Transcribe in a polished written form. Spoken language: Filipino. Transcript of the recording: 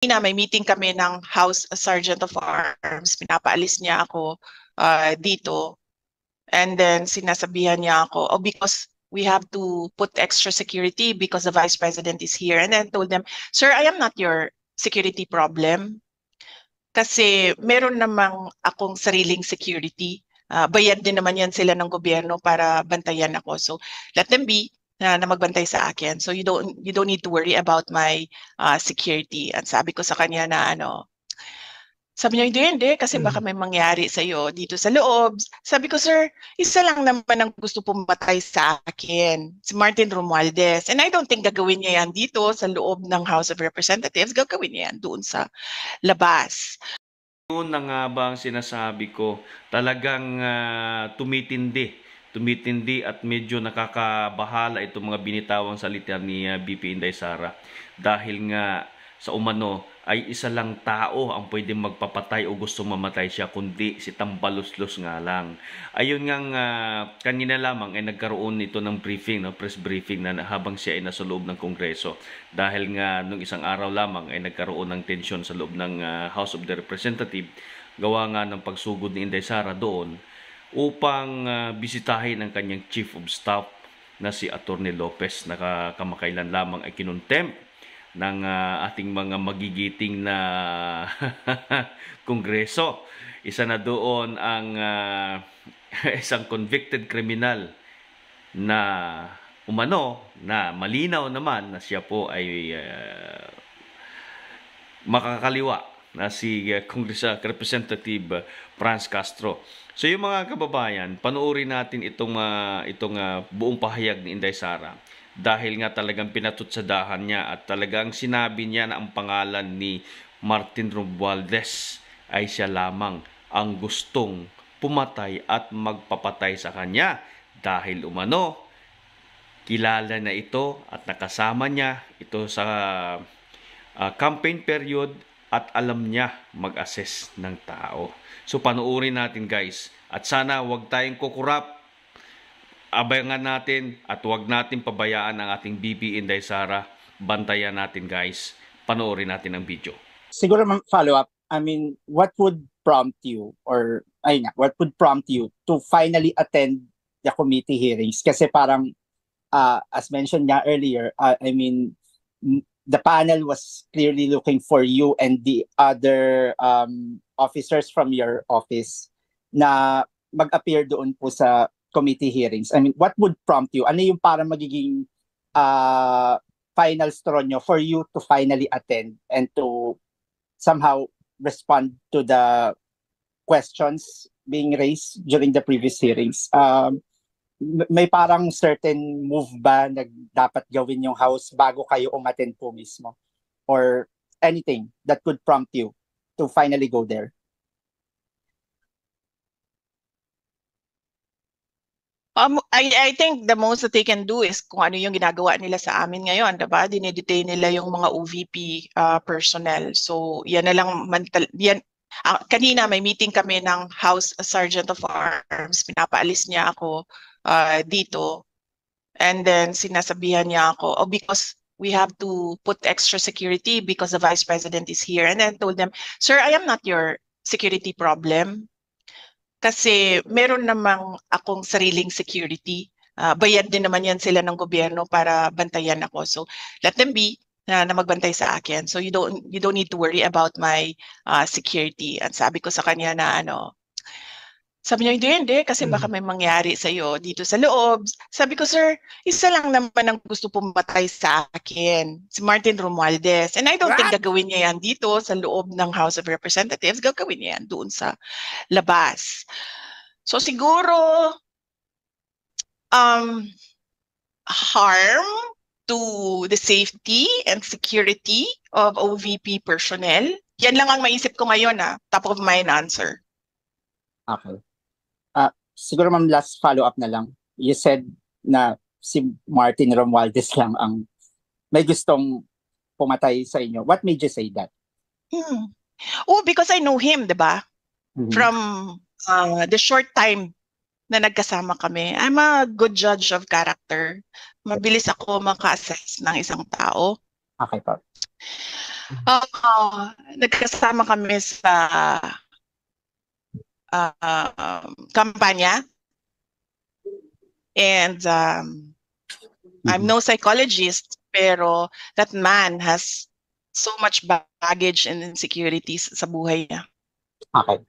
May meeting kami ng House Sergeant of Arms. Pinapaalis niya ako dito. And then sinasabihan niya ako, oh, because we have to put extra security because the Vice President is here. And then I told them, sir, I am not your security problem. Kasi meron namang akong sariling security. Bayad din naman yan sila ng gobyerno para bantayan ako. So let them be na magbantay sa akin. So you don't need to worry about my security. At sabi ko sa kanya na sabi niya, hindi, kasi baka may mangyari sa'yo dito sa loob. Sabi ko, sir, isa lang naman ang gusto pumatay sa akin, si Martin Romualdez. And I don't think gagawin niya yan dito sa loob ng House of Representatives. Gagawin niya yan doon sa labas. Yun na nga ba ang sinasabi ko, talagang tumitindi at medyo nakakabahala itong mga binitawang salita ni BP Inday Sara dahil nga sa umano ay isa lang tao ang pwedeng magpapatay o gusto mamatay siya, kundi si Tambaluslos nga lang. Ayun nga kanina lamang ay nagkaroon ito ng briefing, press briefing na habang siya ay nasa loob ng Kongreso. Dahil nga nung isang araw lamang ay nagkaroon ng tensyon sa loob ng House of the Representatives, gawa nga ng pagsugod ni Inday Sara doon upang bisitahin ang kanyang Chief of Staff na si Atty. Lopez na kamakailan lamang ay kinontempt ng ating mga magigiting na Kongreso. Isa na doon ang isang convicted criminal na umano na malinaw naman na siya po ay makakaliwa na si Representative Franz Castro. So yung mga kababayan, panoorin natin itong buong pahayag ni Inday Sara. Dahil nga talagang pinatutsadahan niya at talagang sinabi niya na ang pangalan ni Martin Romualdez ay siya lamang ang gustong pumatay at magpapatay sa kanya dahil umano kilala na ito at nakasama niya ito sa campaign period at alam niya mag-assess ng tao. So panoorin natin guys at sana wag tayong kukurap. Abangan natin at huwag natin pabayaan ang ating BP Inday Sara. Bantayan natin guys. Panoorin natin ang video. Siguro follow up, I mean, what would prompt you to finally attend the committee hearings? Kasi parang, as mentioned nga earlier, I mean, the panel was clearly looking for you and the other officers from your office na mag-appear doon po sa committee hearings. I mean, what would prompt you? Ano yung para magiging final straw nyo for you to finally attend and to somehow respond to the questions being raised during the previous hearings? May parang certain move ba na dapat gawin yung House bago kayo umattend po mismo? Or anything that could prompt you to finally go there? I think the most that they can do is kung ano yung ginagawa nila sa amin ngayon, diba? Dinedetain nila yung mga OVP personnel. So, yan na lang, kanina may meeting kami ng House Sergeant of Arms. Pinapaalis niya ako dito. And then sinasabihan niya ako, oh, because we have to put extra security because the Vice President is here. And then I told them, sir, I am not your security problem. Kasi meron namang akong sariling security. Bayad din naman yan sila ng gobyerno para bantayan ako. So let them be na magbantay sa akin. So you don't need to worry about my security. At sabi ko sa kanya na sabi niya, hindi, kasi baka may mangyari sa'yo dito sa loob. Sabi ko, sir, isa lang naman ang gusto pumatay sa akin, si Martin Romualdez. And I don't think gagawin niya yan dito sa loob ng House of Representatives. Gagawin niya yan doon sa labas. So siguro, harm to the safety and security of OVP personnel. Yan lang ang maisip ko ngayon, top of mind answer. Okay. Siguro ma'am, last follow-up na lang. You said na si Martin Romualdez lang ang may gustong pumatay sa inyo. What made you say that? Oh, because I know him, diba? From the short time na nagkasama kami. I'm a good judge of character. Mabilis ako maka-assess ng isang tao. Okay po. Nagkasama kami sa kampanya, and I'm no psychologist, pero that man has so much baggage and insecurities sa buhay niya. Okay.